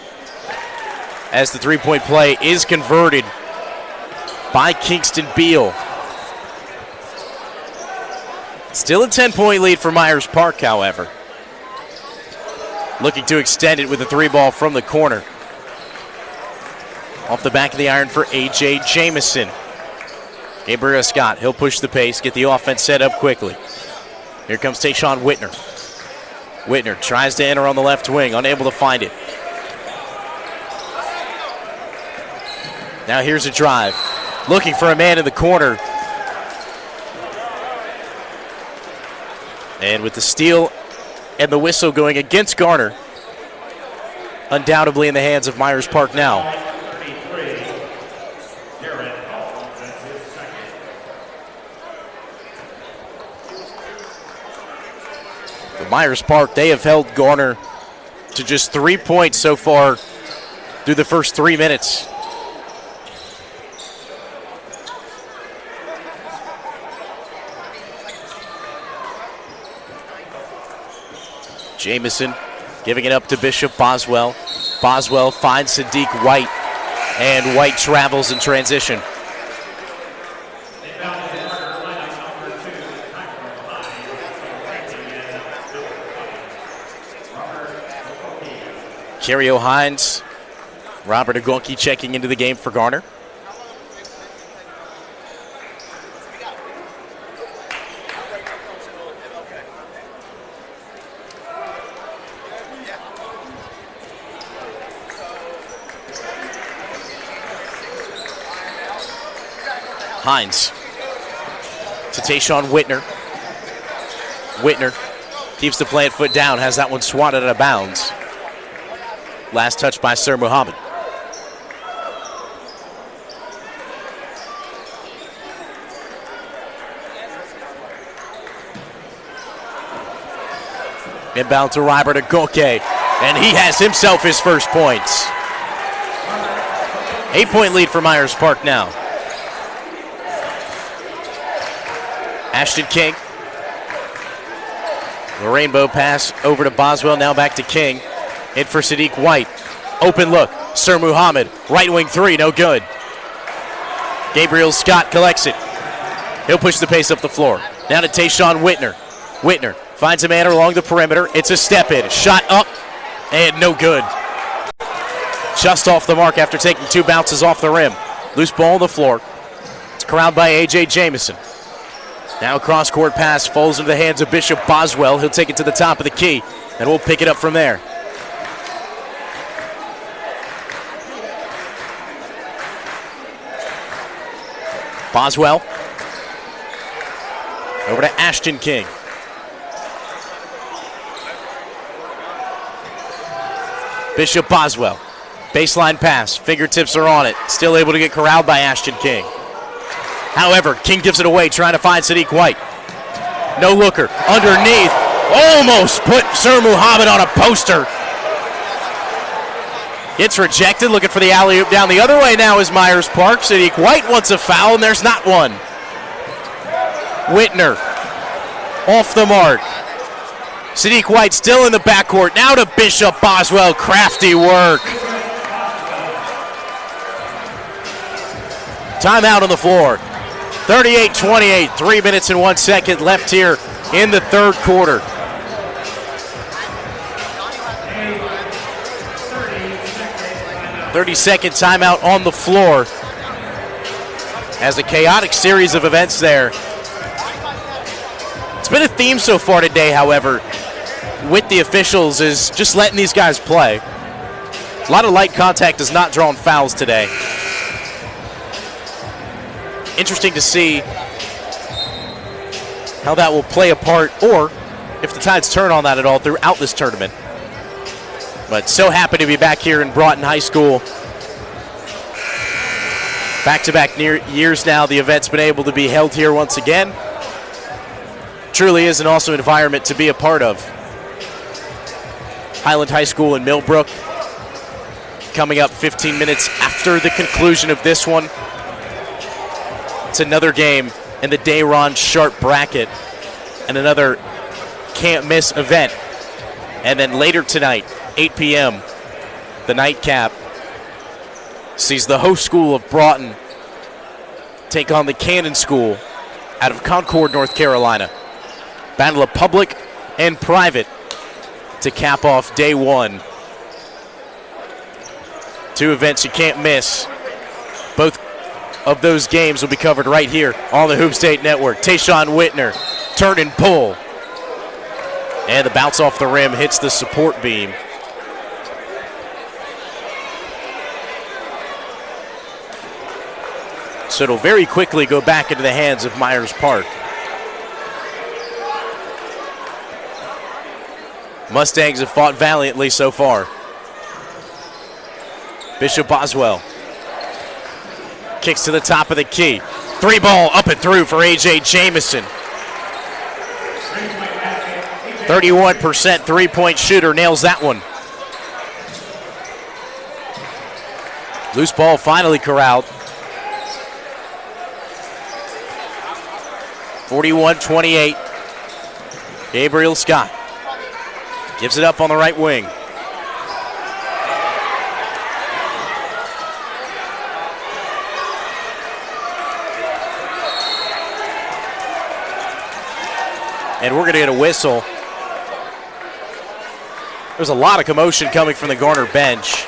as the three-point play is converted by Kingston Beal. Still a 10-point lead for Myers Park, however. Looking to extend it with a three ball from the corner. Off the back of the iron for A.J. Jamison. Gabriel Scott, he'll push the pace, get the offense set up quickly. Here comes Tayshawn Whitner. Whitner tries to enter on the left wing, unable to find it. Now here's a drive. Looking for a man in the corner. And with the steal and the whistle going against Garner, undoubtedly in the hands of Myers Park now. But Myers Park, they have held Garner to just 3 points so far through the first 3 minutes. Jamison giving it up to Bishop Boswell. Boswell finds Sadiq White, and White travels in transition. Cario Hines, Robert Agonki checking into the game for Garner. Hines to Tayshawn Whitner. Whitner keeps the plant foot down, has that one swatted out of bounds. Last touch by Sir Muhammad. Inbound to Robert Agoke, and he has himself his first points. 8-point lead for Myers Park now. Ashton King. The rainbow pass over to Boswell, now back to King. In for Sadiq White. Open look. Sir Muhammad. Right wing three, no good. Gabriel Scott collects it. He'll push the pace up the floor. Now to Tayshawn Whitner. Whitner finds a man along the perimeter. It's a step in. Shot up and no good. Just off the mark after taking 2 bounces off the rim. Loose ball on the floor. It's corralled by A.J. Jamison. Now cross-court pass falls into the hands of Bishop Boswell. He'll take it to the top of the key, and we'll pick it up from there. Boswell over to Ashton King. Bishop Boswell. Baseline pass. Fingertips are on it. Still able to get corralled by Ashton King. However, King gives it away, trying to find Sadiq White. No looker. Underneath. Almost put Sir Muhammad on a poster. It's rejected, looking for the alley-oop down the other way now is Myers Park. Sadiq White wants a foul, and there's not one. Whitner off the mark. Sadiq White still in the backcourt. Now to Bishop Boswell. Crafty work. Timeout on the floor. 38-28, 3 minutes and 1 second left here in the third quarter. .30-second timeout on the floor. As a chaotic series of events there. It's been a theme so far today, however, with the officials, is just letting these guys play. A lot of light contact has not drawn fouls today. Interesting to see how that will play a part, or if the tides turn on that at all throughout this tournament. But so happy to be back here in Broughton High School. Back-to-back years now, the event's been able to be held here once again. Truly is an awesome environment to be a part of. Highland High School in Millbrook. Coming up 15 minutes after the conclusion of this one. It's another game in the Dayron Sharp bracket and another can't-miss event. And then later tonight, 8 p.m., the nightcap sees the host school of Broughton take on the Cannon School out of Concord, North Carolina. Battle of public and private to cap off day one. Two events you can't miss. Both of those games will be covered right here on the Hoop State Network. Tayshawn Whitner, turn and pull. And the bounce off the rim hits the support beam. So it'll very quickly go back into the hands of Myers Park. Mustangs have fought valiantly so far. Bishop Boswell kicks to the top of the key. Three ball up and through for A.J. Jamison. 31% three-point shooter nails that one. Loose ball finally corralled. 41-28. Gabriel Scott gives it up on the right wing. And we're going to get a whistle. There's a lot of commotion coming from the Garner bench.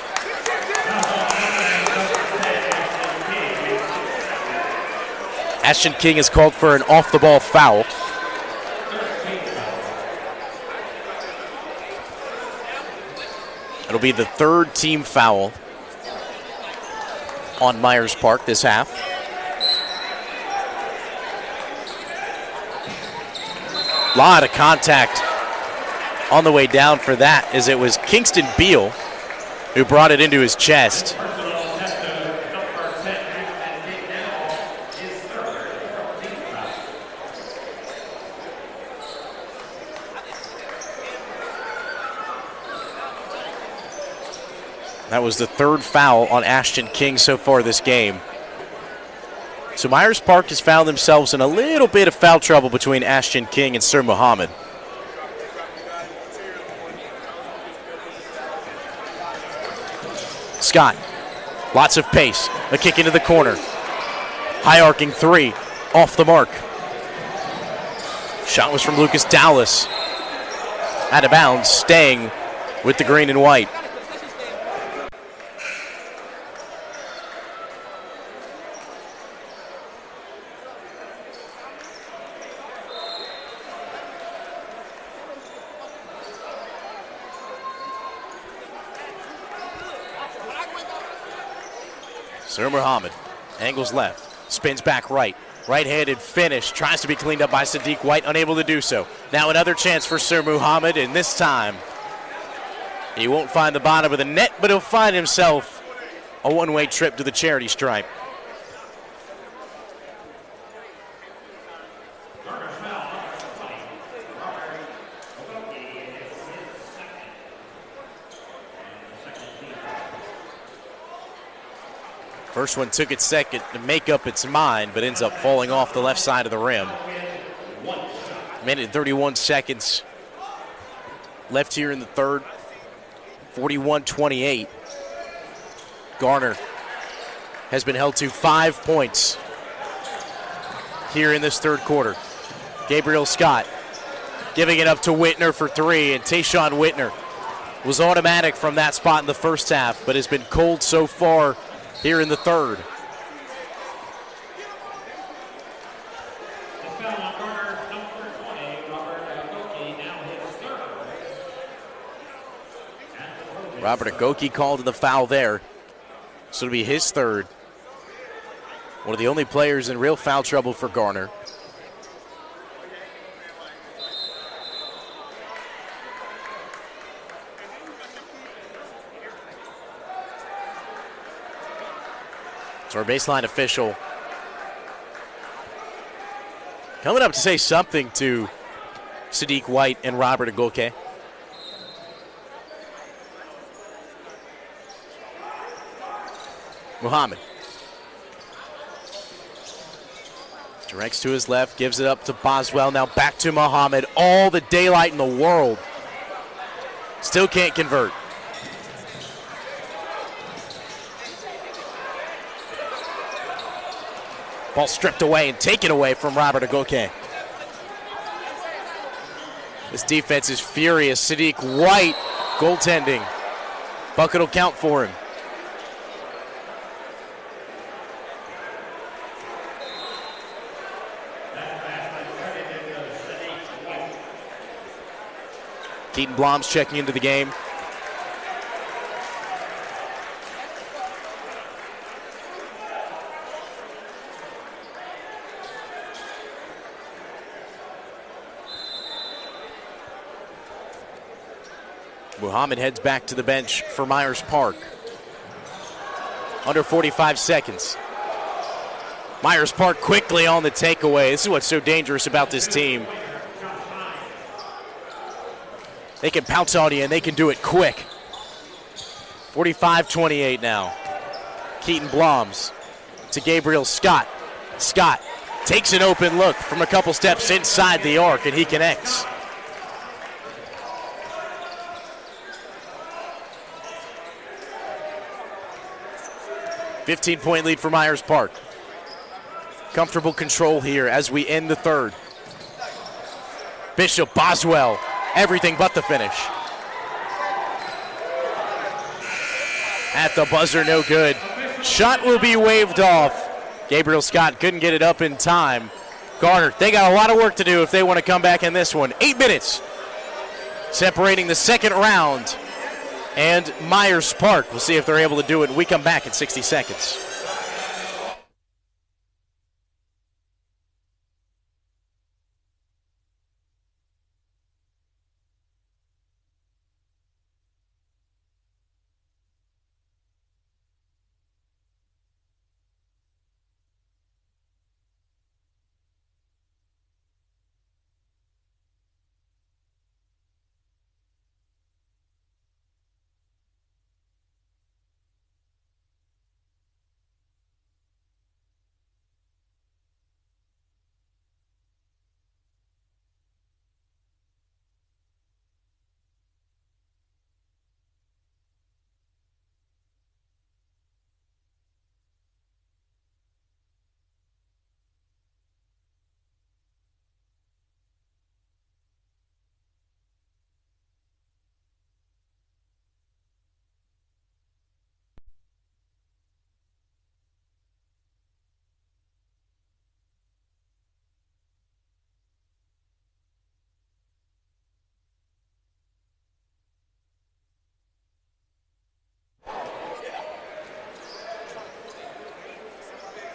Ashton King is called for an off-the-ball foul. It'll be the third team foul on Myers Park this half. A lot of contact on the way down for that, as it was Kingston Beal who brought it into his chest. That was the third foul on Ashton King so far this game. So Myers Park has found themselves in a little bit of foul trouble between Ashton King and Sir Muhammad. Scott, lots of pace, a kick into the corner. High arcing three, off the mark. Shot was from Lucas Dallas. Out of bounds, staying with the green and white. Sir Muhammad angles left, spins back right. Right-handed finish, tries to be cleaned up by Sadiq White, unable to do so. Now another chance for Sir Muhammad, and this time he won't find the bottom of the net, but he'll find himself a one-way trip to the charity stripe. First one took its second to make up its mind, but ends up falling off the left side of the rim. Minute and 31 seconds left here in the third. 41-28. Garner has been held to 5 points here in this third quarter. Gabriel Scott giving it up to Whitner for three, and Tayshawn Whitner was automatic from that spot in the first half, but has been cold so far here in the third. Robert Agoki called to the foul there. So it'll be his third. One of the only players in real foul trouble for Garner. So our baseline official coming up to say something to Sadiq White and Robert Agoke. Muhammad. Directs to his left, gives it up to Boswell. Now back to Muhammad. All the daylight in the world. Still can't convert. Ball stripped away and taken away from Robert Agoke. This defense is furious. Sadiq White goaltending. Bucket will count for him. Keaton Blom's checking into the game. Muhammad heads back to the bench for Myers Park. Under 45 seconds. Myers Park quickly on the takeaway. This is what's so dangerous about this team. They can pounce on you and they can do it quick. 45-28 now. Keaton Bloms to Gabriel Scott. Scott takes an open look from a couple steps inside the arc and he connects. $15-point lead for Myers Park. Comfortable control here as we end the third. Bishop Boswell, everything but the finish. At the buzzer, no good. Shot will be waved off. Gabriel Scott couldn't get it up in time. Garner, they got a lot of work to do if they want to come back in this one. 8 minutes separating the second round and Myers Park. We'll see if they're able to do it when we come back in 60 seconds.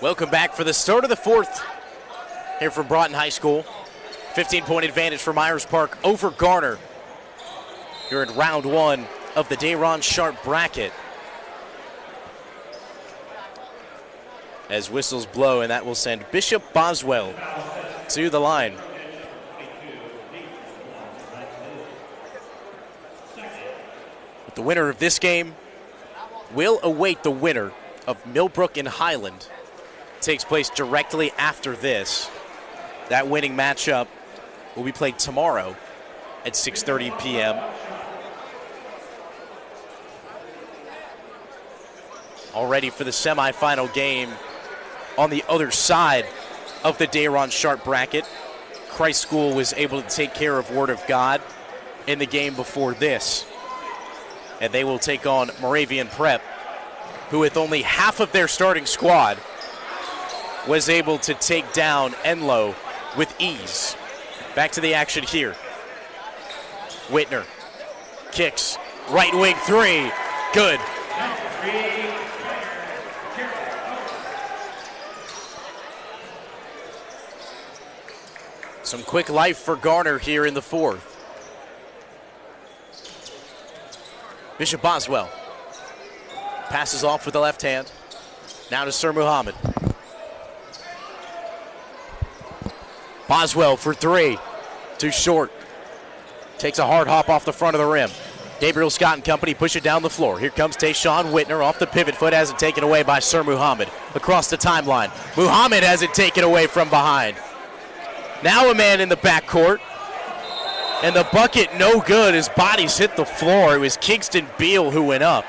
Welcome back for the start of the fourth here from Broughton High School. 15-point advantage for Myers Park over Garner. You're in round one of the Dayron Sharp bracket. As whistles blow, and that will send Bishop Boswell to the line. The winner of this game will await the winner of Millbrook and Highland. Takes place directly after this. That winning matchup will be played tomorrow at 6:30 p.m. All ready for the semifinal game on the other side of the Dayron Sharp bracket. Christ School was able to take care of Word of God in the game before this. And they will take on Moravian Prep, who with only half of their starting squad was able to take down Enloe with ease. Back to the action here. Whitner kicks, right wing three, good. Some quick life for Garner here in the fourth. Bishop Boswell passes off with the left hand. Now to Sir Muhammad. Boswell for three. Too short. Takes a hard hop off the front of the rim. Gabriel Scott and company push it down the floor. Here comes Tayshawn Whitner off the pivot foot, has it taken away by Sir Muhammad across the timeline. Muhammad has it taken away from behind. Now a man in the backcourt. And the bucket no good. His body's hit the floor. It was Kingston Beal who went up.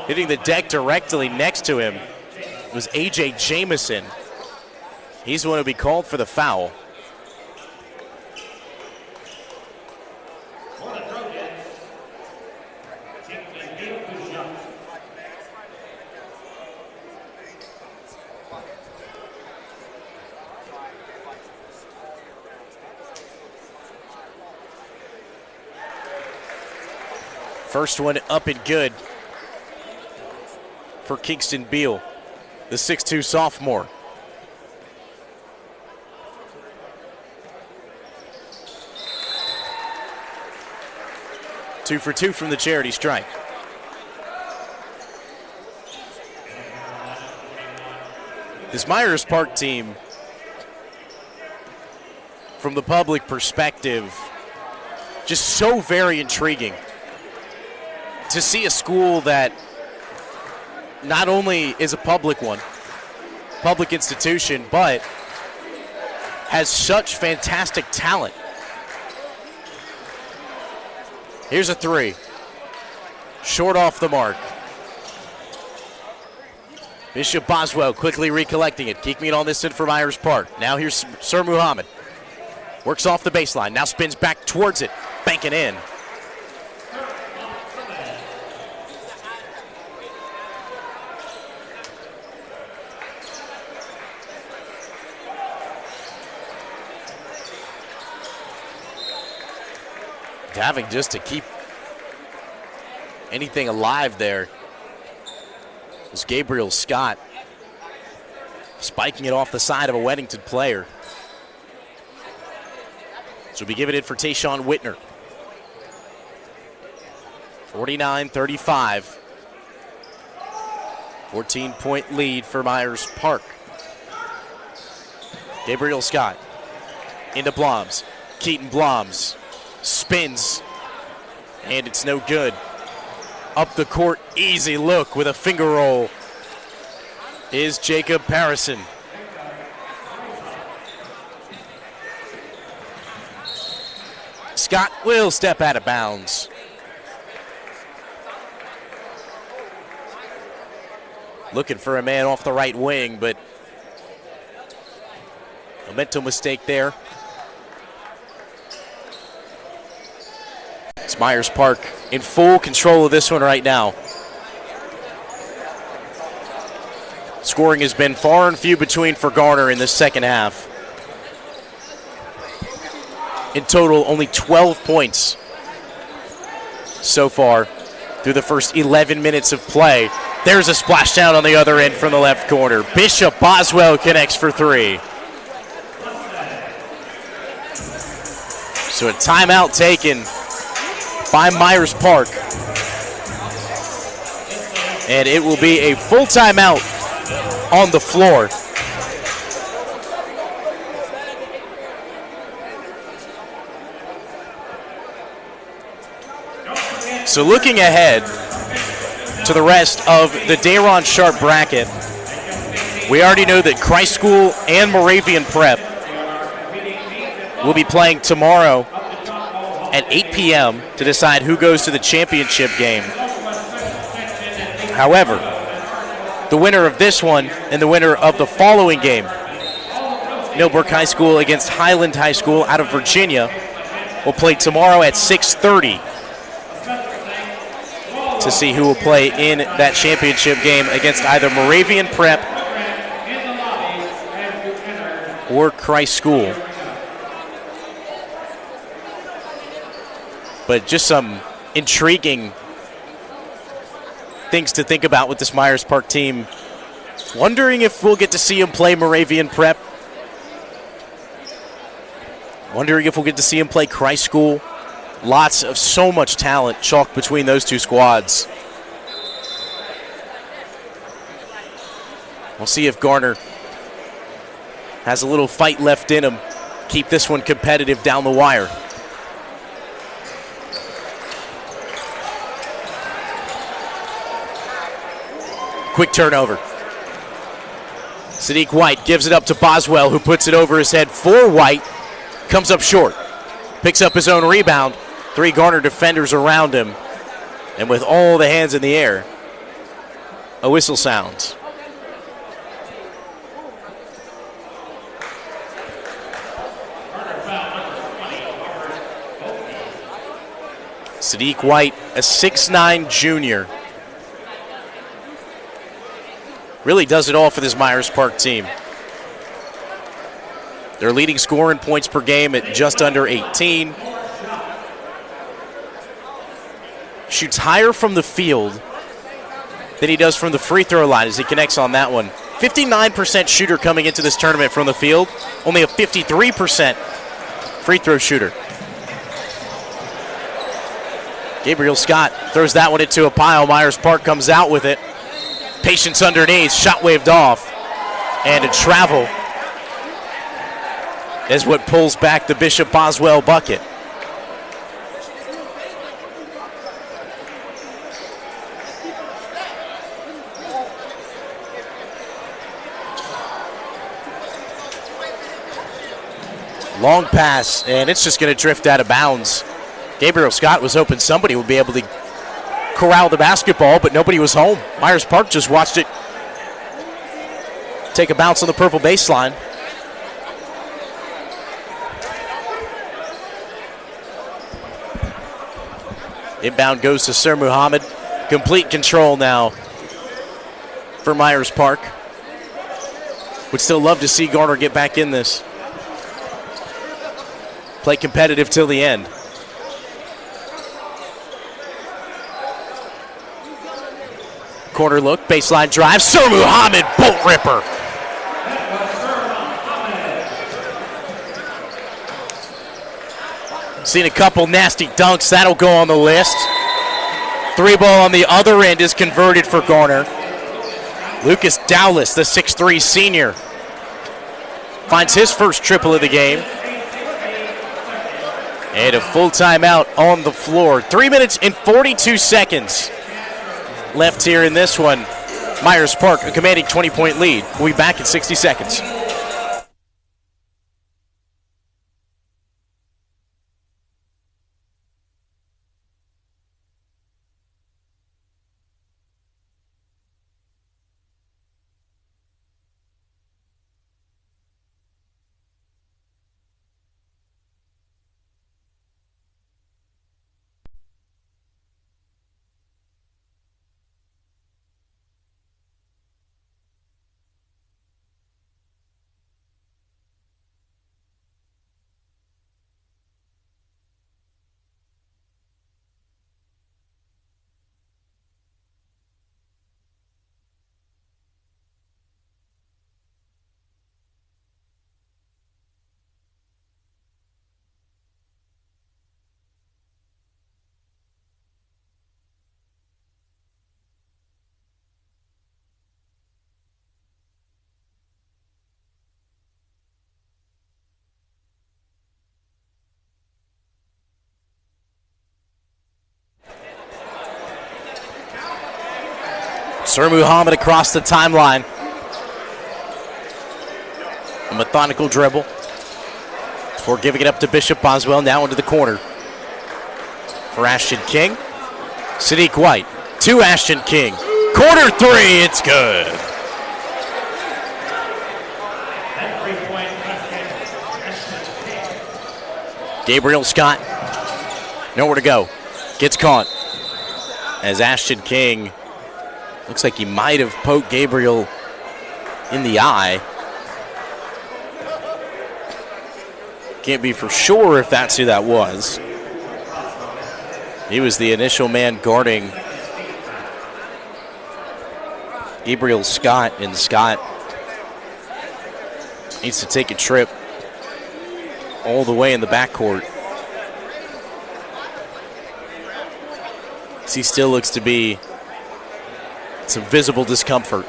Hitting the deck directly next to him was A.J. Jamison. He's the one who'll be called for the foul. First one up and good for Kingston Beal, the 6'2 sophomore. Two for two from the charity stripe. This Myers Park team, from the public perspective, just so very intriguing. To see a school that not only is a public one, public institution, but has such fantastic talent. Here's a three. Short off the mark. Bishop Boswell quickly recollecting it. Keeping it on this end for Myers Park. Now here's Sir Muhammad. Works off the baseline. Now spins back towards it. Banking in. Having just to keep anything alive there was Gabriel Scott, spiking it off the side of a Weddington player. So we give it in for Tayshawn Whitner. 49-35. 14-point lead for Myers Park. Gabriel Scott into Bloms. Keaton Bloms spins, and it's no good. Up the court, easy look with a finger roll is Jacob Parison. Scott will step out of bounds. Looking for a man off the right wing, but a mental mistake there. It's Myers Park in full control of this one right now. Scoring has been far and few between for Garner in the second half. In total, only 12 points so far through the first 11 minutes of play. There's a splashdown on the other end from the left corner. Bishop Boswell connects for three. So a timeout taken by Myers Park. And it will be a full timeout on the floor. So looking ahead to the rest of the Dayron Sharp bracket, we already know that Christ School and Moravian Prep will be playing tomorrow at 8 p.m. to decide who goes to the championship game. However, the winner of this one and the winner of the following game, Millbrook High School against Highland High School out of Virginia, will play tomorrow at 6:30 to see who will play in that championship game against either Moravian Prep or Christ School. But just some intriguing things to think about with this Myers Park team. Wondering if we'll get to see him play Moravian Prep. Wondering if we'll get to see him play Christ School. Lots of so much talent chalked between those two squads. We'll see if Garner has a little fight left in him. Keep this one competitive down the wire. Quick turnover. Sadiq White gives it up to Boswell, who puts it over his head for White. Comes up short. Picks up his own rebound. 3 Garner defenders around him. And with all the hands in the air, a whistle sounds. Sadiq White, a 6'9" junior. Really does it all for this Myers Park team. Their leading scorer in points per game at just under 18. Shoots higher from the field than he does from the free throw line as he connects on that one. 59% shooter coming into this tournament from the field. Only a 53% free throw shooter. Gabriel Scott throws that one into a pile. Myers Park comes out with it. Patience underneath, shot waved off. And a travel is what pulls back the Bishop Boswell bucket. Long pass, and it's just going to drift out of bounds. Gabriel Scott was hoping somebody would be able to corral the basketball, but nobody was home. Myers Park just watched it take a bounce on the purple baseline. Inbound goes to Sir Muhammad. Complete control now for Myers Park. Would still love to see Garner get back in this. Play competitive till the end. Corner look, baseline drive. Sir Muhammad, bolt ripper. Seen a couple nasty dunks. That'll go on the list. 3 ball on the other end is converted for Garner. Lucas Dowless, the 6'3" senior, finds his first triple of the game. And a full timeout on the floor. 3 minutes and 42 seconds left here in this one. Myers Park, a commanding 20-point lead. We'll be back in 60 seconds. Sir Muhammad across the timeline. A methodical dribble before giving it up to Bishop Boswell. Now into the corner for Ashton King. Sadiq White to Ashton King. Corner 3, it's good. Gabriel Scott, nowhere to go. Gets caught as Ashton King looks like he might have poked Gabriel in the eye. Can't be for sure if that's who that was. He was the initial man guarding Gabriel Scott, and Scott needs to take a trip all the way in the backcourt. He still looks to be some visible discomfort.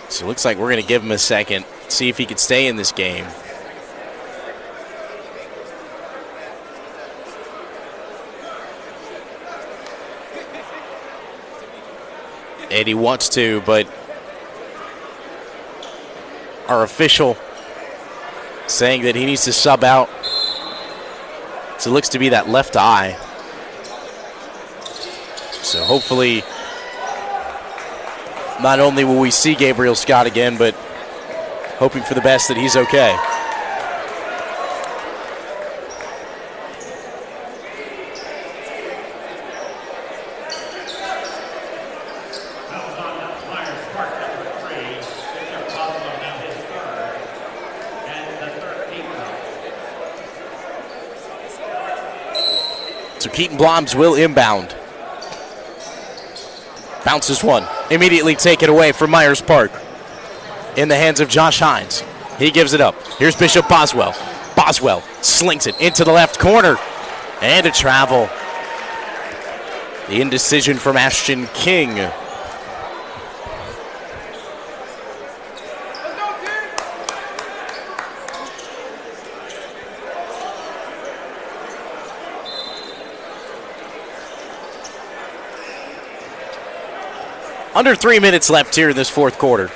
So it looks like we're going to give him a second, see if he can stay in this game. And he wants to, but our official saying that he needs to sub out. So it looks to be that left eye. So hopefully not only will we see Gabriel Scott again, but hoping for the best that he's okay. So Keaton Bloms will inbound. Bounces one. Immediately taken away from Myers Park. In the hands of Josh Hines. He gives it up. Here's Bishop Boswell. Boswell slings it into the left corner. And a travel. The indecision from Ashton King. Under 3 minutes left here in this fourth quarter.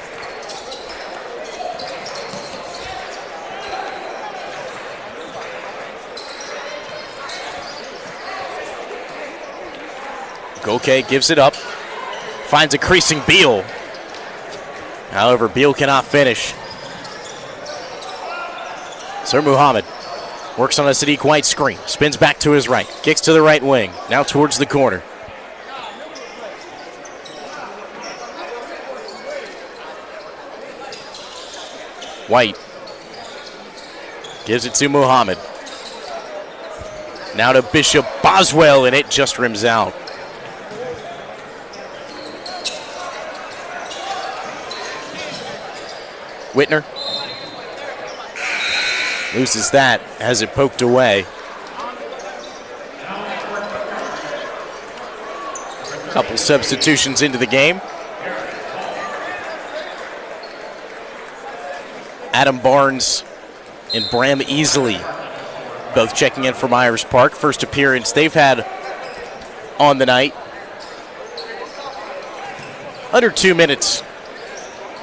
Goke gives it up. Finds a creasing Beal. However, Beal cannot finish. Sir Muhammad works on a Sadiq White screen. Spins back to his right. Kicks to the right wing. Now towards the corner. White gives it to Muhammad. Now to Bishop Boswell, and it just rims out. Whitner loses that, has it poked away. Couple substitutions into the game. Adam Barnes and Bram Easley both checking in for Myers Park. First appearance they've had on the night. Under 2 minutes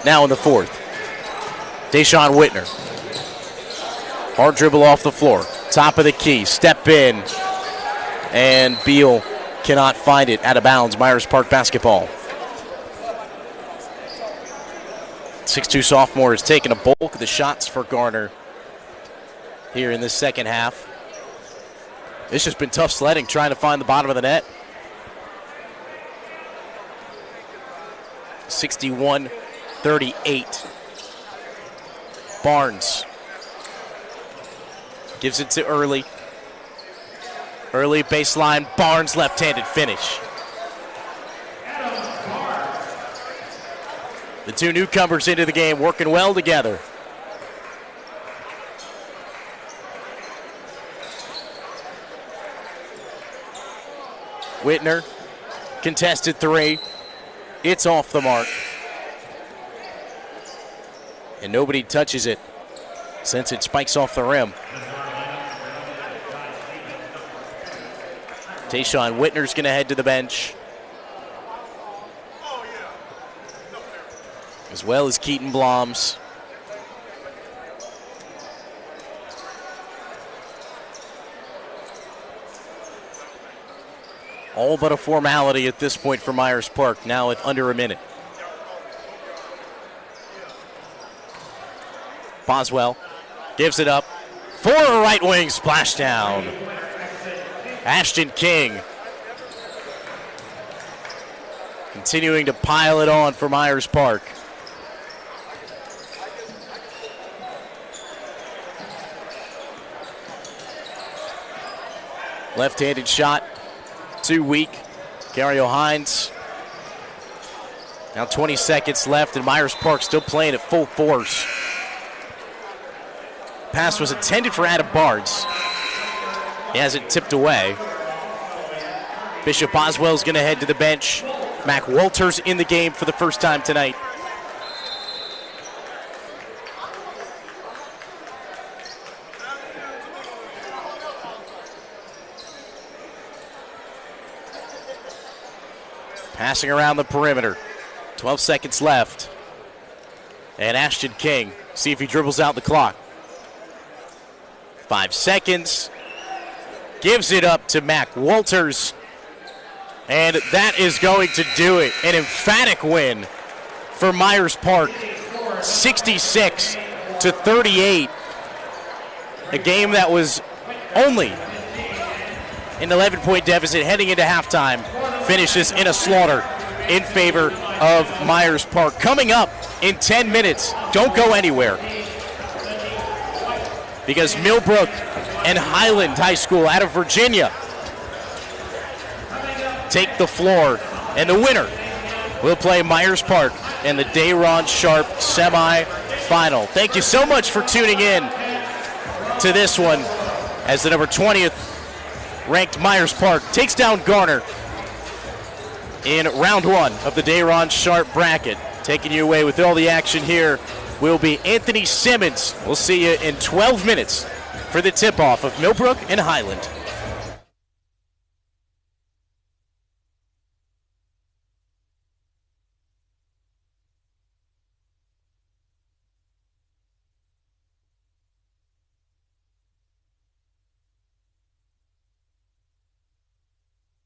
now in the fourth. Deshaun Whitner. Hard dribble off the floor. Top of the key. Step in. And Beal cannot find it. Out of bounds. Myers Park basketball. 6'2" sophomore has taken a bulk of the shots for Garner here in this second half. It's just been tough sledding trying to find the bottom of the net. 61-38. Barnes gives it to Early. Early baseline. Barnes left-handed finish. The two newcomers into the game working well together. Whitner, contested three. It's off the mark. And nobody touches it since it spikes off the rim. Tayshawn Whitner's going to head to the bench, as well as Keaton Bloms. All but a formality at this point for Myers Park, now at under a minute. Boswell gives it up for a right wing splashdown. Ashton King continuing to pile it on for Myers Park. Left-handed shot, too weak. Gario Hines. Now 20 seconds left, and Myers Park still playing at full force. Pass was intended for Adam Barnes. He has it tipped away. Bishop Boswell's going to head to the bench. Mac Walters in the game for the first time tonight. Passing around the perimeter. 12 seconds left. And Ashton King, see if he dribbles out the clock. 5 seconds. Gives it up to Mac Walters. And that is going to do it. An emphatic win for Myers Park. 66-38. A game that was only an 11-point deficit heading into halftime finishes in a slaughter in favor of Myers Park. Coming up in 10 minutes, don't go anywhere, because Millbrook and Highland High School out of Virginia take the floor, and the winner will play Myers Park in the Dayron Sharp semi-final. Thank you so much for tuning in to this one as the number 20th ranked Myers Park takes down Garner in round 1 of the Dayron Sharp bracket. Taking you away with all the action here will be Anthony Simmons. We'll see you in 12 minutes for the tip-off of Millbrook and Highland.